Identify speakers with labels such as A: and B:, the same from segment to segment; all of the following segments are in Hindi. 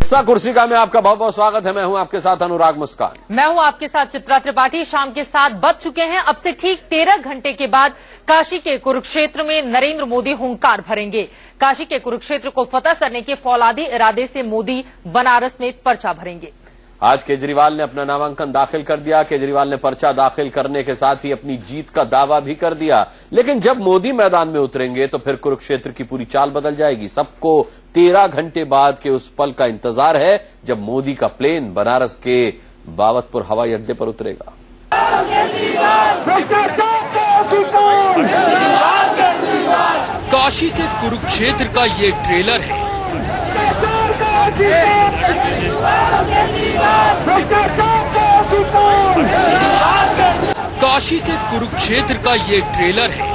A: किस्सा कुर्सी का में आपका बहुत बहुत स्वागत है। मैं हूं आपके साथ अनुराग मुस्कान।
B: मैं हूं आपके साथ चित्रा त्रिपाठी। शाम के 7 बज चुके हैं। अब से ठीक 13 घंटे के बाद काशी के कुरुक्षेत्र में नरेंद्र मोदी हुंकार भरेंगे। काशी के कुरुक्षेत्र को फतह करने के फौलादी इरादे से मोदी बनारस में पर्चा भरेंगे।
A: आज केजरीवाल ने अपना नामांकन दाखिल कर दिया। केजरीवाल ने पर्चा दाखिल करने के साथ ही अपनी जीत का दावा भी कर दिया। लेकिन जब मोदी मैदान में उतरेंगे तो फिर कुरुक्षेत्र की पूरी चाल बदल जाएगी। सबको 13 घंटे बाद के उस पल का इंतजार है जब मोदी का प्लेन बनारस के बावतपुर हवाई अड्डे पर उतरेगा।
C: काशी के कुरुक्षेत्र का ये ट्रेलर है। काशी के कुरुक्षेत्र का ये ट्रेलर है।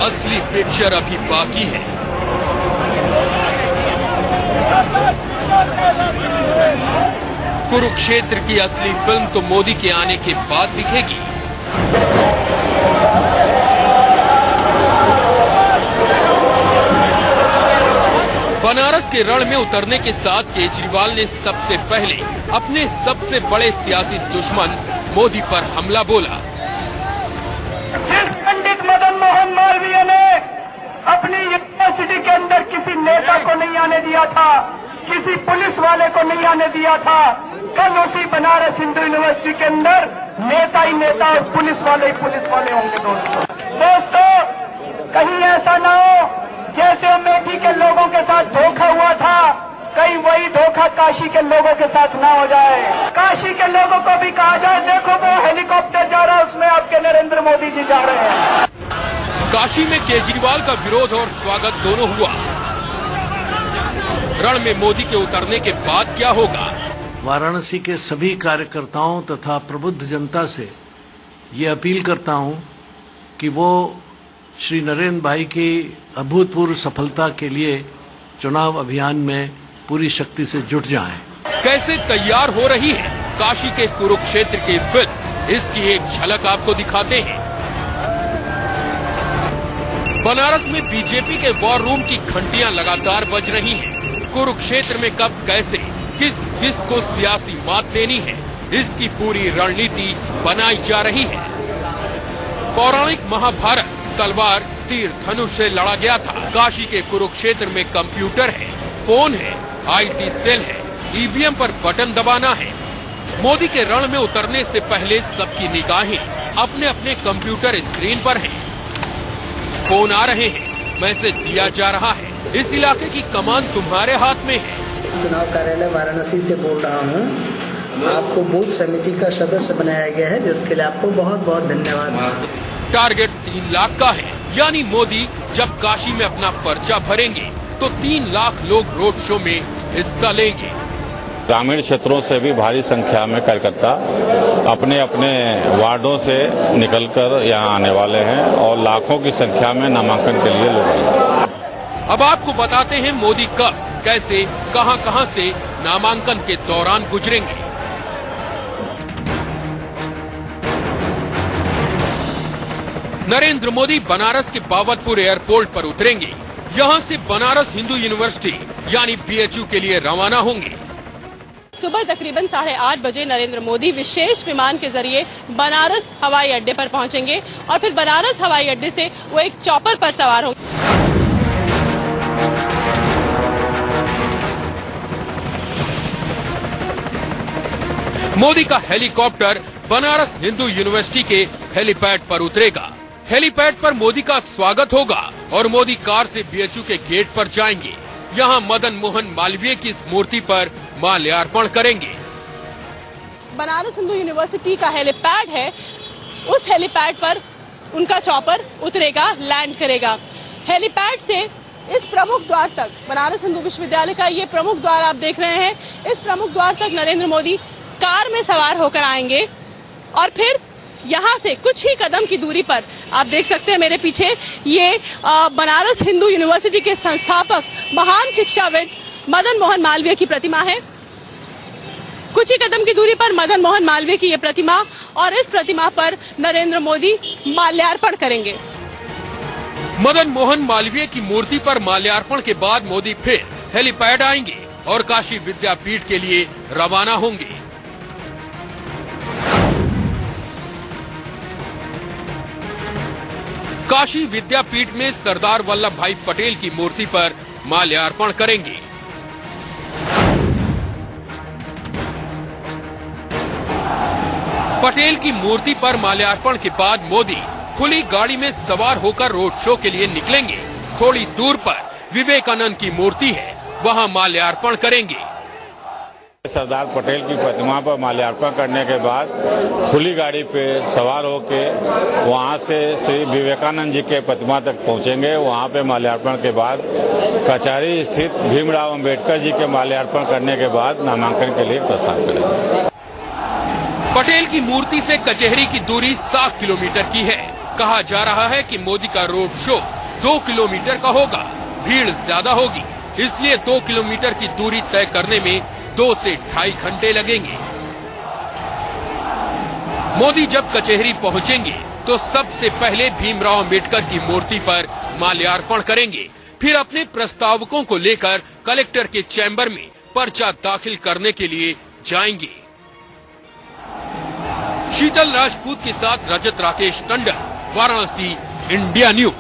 C: असली पिक्चर अभी बाकी है। कुरुक्षेत्र की असली फिल्म तो मोदी के आने के बाद दिखेगी। बनारस के रण में उतरने के साथ केजरीवाल ने सबसे पहले अपने सबसे बड़े सियासी दुश्मन मोदी पर हमला बोला।
D: जिस पंडित मदन मोहन मालवीय ने अपनी यूनिवर्सिटी के अंदर किसी नेता को नहीं आने दिया था, किसी पुलिस वाले को नहीं आने दिया था, कल उसी बनारस हिंदू यूनिवर्सिटी के अंदर नेता ही नेता और पुलिस वाले ही पुलिस वाले होंगे। दोस्तों, कहीं ऐसा ना हो जैसे अमेठी के लोगों के साथ धोखा हुआ था, कहीं वही धोखा काशी के लोगों के साथ ना हो जाए। काशी के लोगों को भी कहा जाए, देखो वो हेलीकॉप्टर जा रहा है, उसमें आपके नरेंद्र मोदी जी जा रहे हैं।
C: काशी में केजरीवाल का विरोध और स्वागत दोनों हुआ। रण में मोदी के उतरने के बाद क्या होगा?
E: वाराणसी के सभी कार्यकर्ताओं तथा प्रबुद्ध जनता से ये अपील करता हूं कि वो श्री नरेंद्र भाई की अभूतपूर्व सफलता के लिए चुनाव अभियान में पूरी शक्ति से जुट जाएं।
C: कैसे तैयार हो रही है काशी के कुरुक्षेत्र की फिल्म, इसकी एक झलक आपको दिखाते हैं। बनारस में बीजेपी के वॉर रूम की घंटियां लगातार बज रही हैं। कुरुक्षेत्र में कब कैसे किस को सियासी मात देनी है, इसकी पूरी रणनीति बनाई जा रही है। पौराणिक महाभारत तलवार तीर धनुष से लड़ा गया था। काशी के कुरुक्षेत्र में कंप्यूटर है, फोन है, आईटी सेल है, ईवीएम पर बटन दबाना है। मोदी के रण में उतरने से पहले सबकी निगाहें अपने अपने कंप्यूटर स्क्रीन पर हैं। फोन आ रहे हैं, मैसेज दिया जा रहा है, इस इलाके की कमान तुम्हारे हाथ में है।
F: चुनाव कार्यालय वाराणसी से बोल रहा हूँ। आपको बूथ समिति का सदस्य बनाया गया है, जिसके लिए आपको बहुत बहुत धन्यवाद।
C: टारगेट 3 लाख का है, यानी मोदी जब काशी में अपना पर्चा भरेंगे तो 3 लाख लोग रोड शो में हिस्सा लेंगे।
G: ग्रामीण क्षेत्रों से भी भारी संख्या में कार्यकर्ता अपने अपने वार्डों से निकलकर यहाँ आने वाले हैं और लाखों की संख्या में नामांकन के लिए लोग आए।
C: अब आपको बताते हैं मोदी कब, कैसे, कहां से नामांकन के दौरान गुजरेंगे। नरेंद्र मोदी बनारस के बावतपुर एयरपोर्ट पर उतरेंगे। यहां से बनारस हिंदू यूनिवर्सिटी यानी बीएचयू के लिए रवाना होंगे।
H: सुबह तकरीबन 8:30 बजे नरेंद्र मोदी विशेष विमान के जरिए बनारस हवाई अड्डे पर पहुंचेंगे और फिर बनारस हवाई अड्डे से वो एक चॉपर पर सवार होंगे।
C: मोदी का हेलीकॉप्टर बनारस हिंदू यूनिवर्सिटी के हेलीपैड पर उतरेगा। हेलीपैड पर मोदी का स्वागत होगा और मोदी कार से बीएचयू के गेट पर जाएंगे। यहां मदन मोहन मालवीय की इस मूर्ति पर माल्यार्पण करेंगे।
H: बनारस हिंदू यूनिवर्सिटी का हेलीपैड है, उस हेलीपैड पर उनका चॉपर उतरेगा, लैंड करेगा। हेलीपैड से इस प्रमुख द्वार तक, बनारस हिंदू विश्वविद्यालय का ये प्रमुख द्वार आप देख रहे हैं, इस प्रमुख द्वार तक नरेंद्र मोदी कार में सवार होकर आएंगे और फिर यहाँ से कुछ ही कदम की दूरी पर आप देख सकते हैं मेरे पीछे, ये बनारस हिंदू यूनिवर्सिटी के संस्थापक महान शिक्षाविद मदन मोहन मालवीय की प्रतिमा है। कुछ ही कदम की दूरी पर मदन मोहन मालवीय की ये प्रतिमा, और इस प्रतिमा पर नरेंद्र मोदी माल्यार्पण करेंगे।
C: मदन मोहन मालवीय की मूर्ति पर माल्यार्पण के बाद मोदी फिर हेलीपैड आएंगे और काशी विद्यापीठ के लिए रवाना होंगे। काशी विद्यापीठ में सरदार वल्लभ भाई पटेल की मूर्ति पर माल्यार्पण करेंगे। पटेल की मूर्ति पर माल्यार्पण के बाद मोदी खुली गाड़ी में सवार होकर रोड शो के लिए निकलेंगे। थोड़ी दूर पर विवेकानंद की मूर्ति है, वहां माल्यार्पण करेंगे।
G: सरदार पटेल की प्रतिमा पर माल्यार्पण करने के बाद खुली गाड़ी पे सवार होके वहां से श्री विवेकानंद जी के प्रतिमा तक पहुंचेंगे। वहां पे माल्यार्पण के बाद कचहरी स्थित भीमराव अंबेडकर जी के माल्यार्पण करने के बाद नामांकन के लिए प्रस्थान करेंगे।
C: पटेल की मूर्ति से कचहरी की दूरी 7 किलोमीटर की है। कहा जा रहा है कि मोदी का रोड शो 2 किलोमीटर का होगा। भीड़ ज्यादा होगी, इसलिए 2 किलोमीटर की दूरी तय करने में 2 से 2.5 घंटे लगेंगे। मोदी जब कचहरी पहुंचेंगे तो सबसे पहले भीमराव अंबेडकर की मूर्ति पर माल्यार्पण करेंगे। फिर अपने प्रस्तावकों को लेकर कलेक्टर के चैम्बर में पर्चा दाखिल करने के लिए जाएंगे। शीतल राजपूत के साथ रजत राकेश टंडन, वाराणसी, इंडिया न्यूज।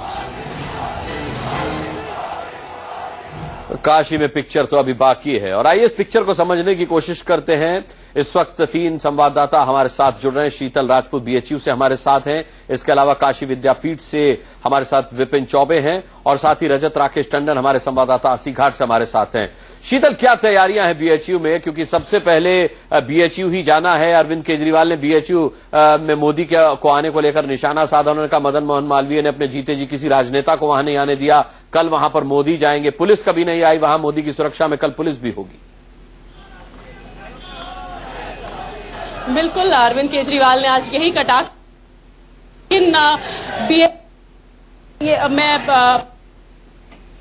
A: काशी में पिक्चर तो अभी बाकी है और आइए इस पिक्चर को समझने की कोशिश करते हैं। इस वक्त 3 संवाददाता हमारे साथ जुड़ रहे हैं। शीतल राजपूत बीएचयू से हमारे साथ हैं, इसके अलावा काशी विद्यापीठ से हमारे साथ विपिन चौबे हैं और साथ ही रजत राकेश टंडन हमारे संवाददाता अस्सी घाट से हमारे साथ हैं। शीतल, क्या तैयारियां हैं बीएचयू में, क्योंकि सबसे पहले बीएचयू ही जाना है। अरविंद केजरीवाल ने बीएचयू में मोदी को आने को लेकर निशाना साधा। उन्होंने कहा मदन मोहन मालवीय ने अपने जीते जी किसी राजनेता को वहां नहीं आने दिया। कल वहां पर मोदी जाएंगे, पुलिस कभी नहीं आई वहां मोदी की सुरक्षा में, कल पुलिस भी होगी।
H: बिल्कुल, अरविंद केजरीवाल ने आज यही कटाक्ष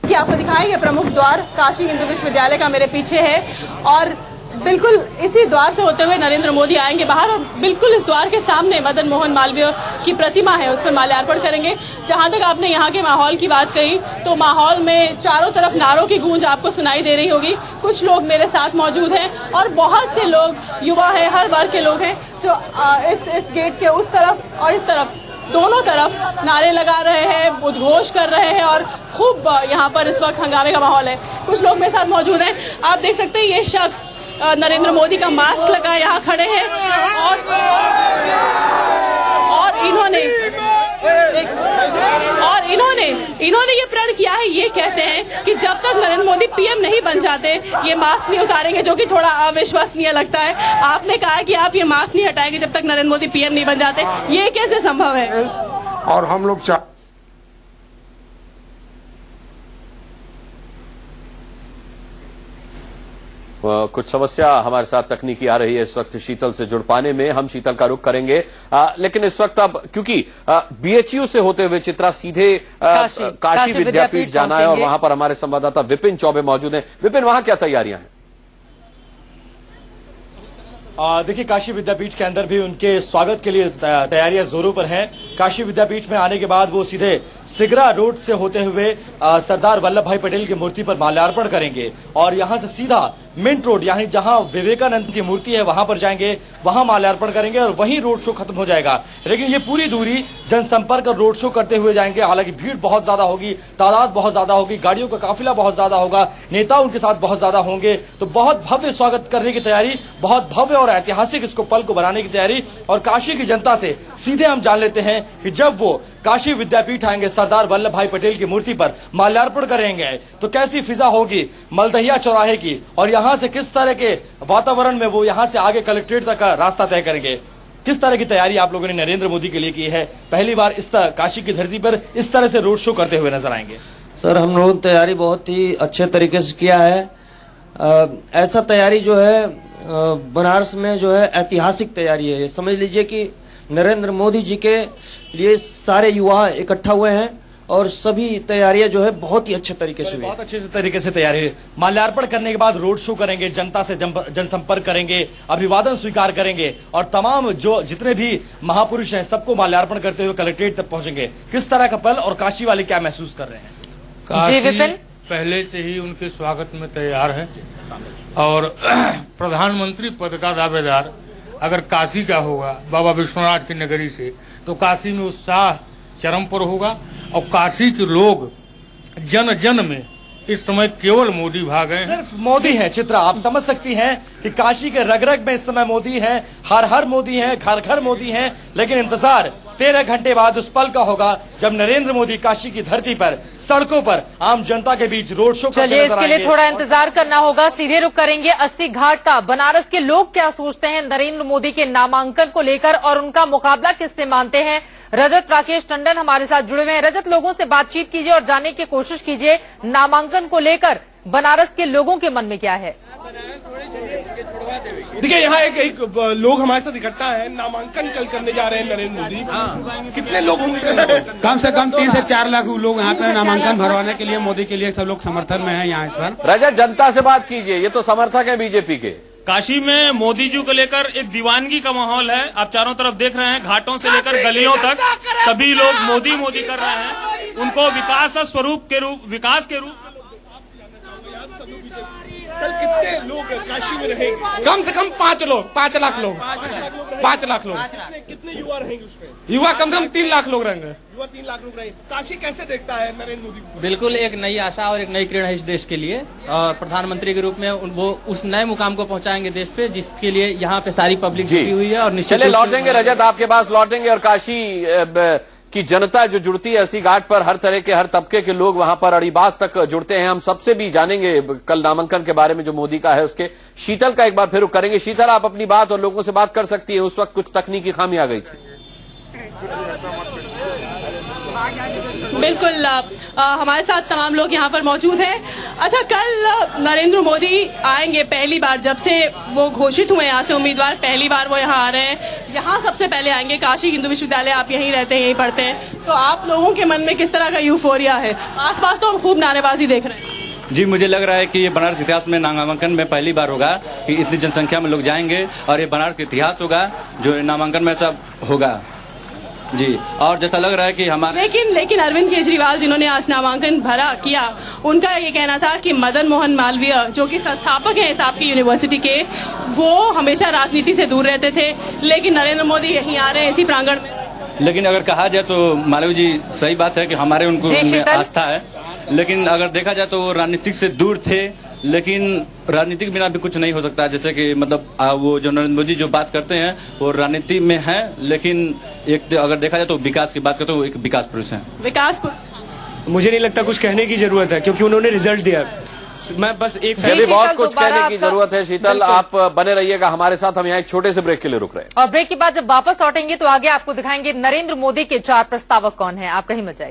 H: कि आपको दिखाएंगे प्रमुख द्वार काशी हिंदू विश्वविद्यालय का मेरे पीछे है और बिल्कुल इसी द्वार से होते हुए नरेंद्र मोदी आएंगे बाहर और बिल्कुल इस द्वार के सामने मदन मोहन मालवीय की प्रतिमा है, उस पर माल्यार्पण करेंगे। जहां तक आपने यहाँ के माहौल की बात कही तो माहौल में चारों तरफ नारों की गूंज आपको सुनाई दे रही होगी। कुछ लोग मेरे साथ मौजूद हैं और बहुत से लोग युवा हैं, हर वर्ग के लोग हैं जो इस गेट के उस तरफ और इस तरफ दोनों तरफ नारे लगा रहे हैं, उद्घोष कर रहे हैं और खूब यहाँ पर इस वक्त हंगामे का माहौल है। कुछ लोग मेरे साथ मौजूद हैं, आप देख सकते हैं ये शख्स नरेंद्र मोदी का मास्क लगा यहाँ खड़े हैं और इन्होंने ये प्रण किया है, ये कहते हैं कि जब तक नरेंद्र मोदी पीएम नहीं बन जाते ये मास्क नहीं उतारेंगे, जो कि थोड़ा अविश्वसनीय लगता है। आपने कहा कि आप ये मास्क नहीं हटाएंगे जब तक नरेंद्र मोदी पीएम नहीं बन जाते, ये कैसे संभव है?
I: और हम लोग
A: कुछ समस्या हमारे साथ तकनीकी आ रही है इस वक्त शीतल से जुड़ पाने में, हम शीतल का रुख करेंगे। लेकिन इस वक्त अब क्योंकि बीएचयू से होते हुए चित्रा सीधे काशी विद्यापीठ जाना है और वहां पर हमारे संवाददाता विपिन चौबे मौजूद हैं। विपिन, वहां क्या तैयारियां हैं?
J: देखिए, काशी विद्यापीठ के अंदर भी उनके स्वागत के लिए तैयारियां जोरों पर हैं। काशी विद्यापीठ में आने के बाद वो सीधे सिगरा रोड से होते हुए सरदार वल्लभ भाई पटेल की मूर्ति पर माल्यार्पण करेंगे और यहां से सीधा मिंट रोड यानी जहां विवेकानंद की मूर्ति है वहां पर जाएंगे, वहां माल्यार्पण करेंगे और वहीं रोड शो खत्म हो जाएगा। लेकिन ये पूरी दूरी जनसंपर्क और रोड शो करते हुए जाएंगे। हालांकि भीड़ बहुत ज्यादा होगी, तादाद बहुत ज्यादा होगी, गाड़ियों का काफिला बहुत ज्यादा होगा, नेता उनके साथ बहुत ज्यादा होंगे। तो बहुत भव्य स्वागत करने की तैयारी, बहुत भव्य और ऐतिहासिक इसको पल को बनाने की तैयारी। और काशी की जनता से सीधे हम जान लेते हैं कि जब वो काशी विद्यापीठ आएंगे, सरदार वल्लभ भाई पटेल की मूर्ति पर माल्यार्पण करेंगे तो कैसी फिजा होगी मलदहिया चौराहे की और यहां से किस तरह के वातावरण में वो यहां से आगे कलेक्ट्रेट तक का रास्ता तय करेंगे। किस तरह की तैयारी आप लोगों ने नरेंद्र मोदी के लिए की है? पहली बार इस काशी की धरती पर इस तरह से रोड शो करते हुए नजर आएंगे।
K: सर, हम लोगों ने तैयारी बहुत ही अच्छे तरीके से किया है। ऐसा तैयारी जो है बनारस में जो है ऐतिहासिक तैयारी है। समझ लीजिए कि नरेंद्र मोदी जी के लिए सारे युवा इकट्ठा हुए हैं और सभी तैयारियां जो है बहुत ही अच्छे तरीके से हुई।
J: बहुत अच्छे तरीके से तैयारी हुई। माल्यार्पण करने के बाद रोड शो करेंगे, जनता से जनसंपर्क करेंगे, अभिवादन स्वीकार करेंगे और तमाम जो जितने भी महापुरुष हैं सबको माल्यार्पण करते हुए कलेक्ट्रेट तक पहुंचेंगे। किस तरह का पल और काशी वाले क्या महसूस कर रहे हैं?
I: काशी पहले से ही उनके स्वागत में तैयार है और प्रधानमंत्री पद का दावेदार अगर काशी का होगा बाबा विश्वनाथ की नगरी से, तो काशी में उत्साह चरम पर होगा और काशी के लोग जन जन में इस समय केवल मोदी भाग गए हैं।
J: मोदी है चित्रा, आप समझ सकती हैं कि काशी के रग रग में इस समय मोदी है, हर हर मोदी है, घर घर मोदी है। लेकिन इंतजार 13 घंटे बाद उस पल का होगा जब नरेंद्र मोदी काशी की धरती पर सड़कों पर आम जनता के बीच रोड शो करते
B: चलिए, इसके लिए थोड़ा इंतजार करना होगा। सीधे रुक करेंगे 80 घाट का। बनारस के लोग क्या सोचते हैं नरेंद्र मोदी के नामांकन को लेकर और उनका मुकाबला किससे मानते हैं? रजत राकेश टंडन हमारे साथ जुड़े हुए हैं। रजत, लोगों से बातचीत कीजिए और जानने की कोशिश कीजिए नामांकन को लेकर बनारस के लोगों के मन में क्या है।
L: देखिए, यहाँ एक लोग हमारे साथ इकट्ठा है, नामांकन कल करने जा रहे हैं नरेंद्र मोदी। कितने लोग होंगे?
M: कम से कम 3 से 4 लाख लोग यहाँ पे नामांकन भरवाने के लिए, मोदी के लिए सब लोग समर्थन में हैं यहाँ इस बार।
A: रजत, जनता से बात कीजिए, ये तो समर्थक हैं बीजेपी के।
N: काशी में मोदी जी को लेकर एक दीवानगी का माहौल है। आप चारों तरफ देख रहे हैं, घाटों से लेकर गलियों तक सभी लोग मोदी मोदी कर रहे हैं। उनको विकास के रूप
L: कल कितने लोग काशी में रहेंगे? कम से कम 5 लाख लोग। 5 लाख लोग। कितने युवा रहेंगे उसमें? युवा कम से कम 3 लाख लोग रहेंगे। युवा 3 लाख लोग रहेंगे। काशी कैसे देखता है नरेंद्र मोदी को?
O: बिल्कुल एक नई आशा और एक नई किरण है इस देश के लिए, और प्रधानमंत्री के रूप में वो उस नए मुकाम को पहुंचाएंगे देश पे, जिसके लिए यहाँ पे सारी पब्लिक जुटी हुई है। और निश्चित
A: लौटेंगे रजत, आपके पास लौटेंगे। और काशी की जनता जो जुड़ती है 80 घाट पर, हर तरह के, हर तबके के लोग वहां पर अड़ीबाज तक जुड़ते हैं। हम सबसे भी जानेंगे कल नामांकन के बारे में जो मोदी का है उसके। शीतल का एक बार फिर रुख करेंगे। शीतल, आप अपनी बात और लोगों से बात कर सकती है। उस वक्त कुछ तकनीकी खामी आ गई थी।
H: बिल्कुल, हमारे साथ तमाम लोग यहाँ पर मौजूद हैं। अच्छा, कल नरेंद्र मोदी आएंगे पहली बार, जब से वो घोषित हुए यहाँ से उम्मीदवार, पहली बार वो यहाँ आ रहे हैं। यहाँ सबसे पहले आएंगे। काशी हिंदू विश्वविद्यालय, आप यहीं रहते हैं, यहीं पढ़ते हैं, तो आप लोगों के मन में किस तरह का यूफोरिया है? आसपास तो हम खूब नारेबाजी देख रहे हैं।
P: जी, मुझे लग रहा है कि ये बनारस इतिहास में नामांकन में पहली बार होगा कि इतनी जनसंख्या में लोग जाएंगे और ये बनारस का इतिहास होगा जो नामांकन में सब होगा जी। और जैसा लग रहा है कि हमारे
H: लेकिन अरविंद केजरीवाल जिन्होंने आज नामांकन किया, उनका ये कहना था कि मदन मोहन मालवीय जो कि संस्थापक हैं इस आपकी यूनिवर्सिटी के, वो हमेशा राजनीति से दूर रहते थे, लेकिन नरेंद्र मोदी यहीं आ रहे हैं इसी प्रांगण में।
P: लेकिन अगर कहा जाए तो मालवीय जी, सही बात है कि हमारे उनको आस्था है, लेकिन अगर देखा जाए तो वो राजनीतिक से दूर थे। लेकिन राजनीतिक बिना भी कुछ नहीं हो सकता। जैसे कि मतलब वो जो नरेंद्र मोदी जो बात करते हैं वो राजनीति में है, लेकिन एक अगर देखा जाए तो विकास की बात करते हैं, वो एक विकास पुरुष है।
H: विकास पुरुष,
M: मुझे नहीं लगता कुछ कहने की जरूरत है, क्योंकि उन्होंने रिजल्ट दिया। मैं बस एक
A: बहुत कुछ कहने की जरूरत है। शीतल, आप बने रहिएगा हमारे साथ। हम यहाँ एक छोटे से ब्रेक के लिए रुक रहे हैं
B: और ब्रेक के बाद जब वापस लौटेंगे तो आगे आपको दिखाएंगे नरेंद्र मोदी के 4 प्रस्तावक कौन है। आप कहीं मत जाइए।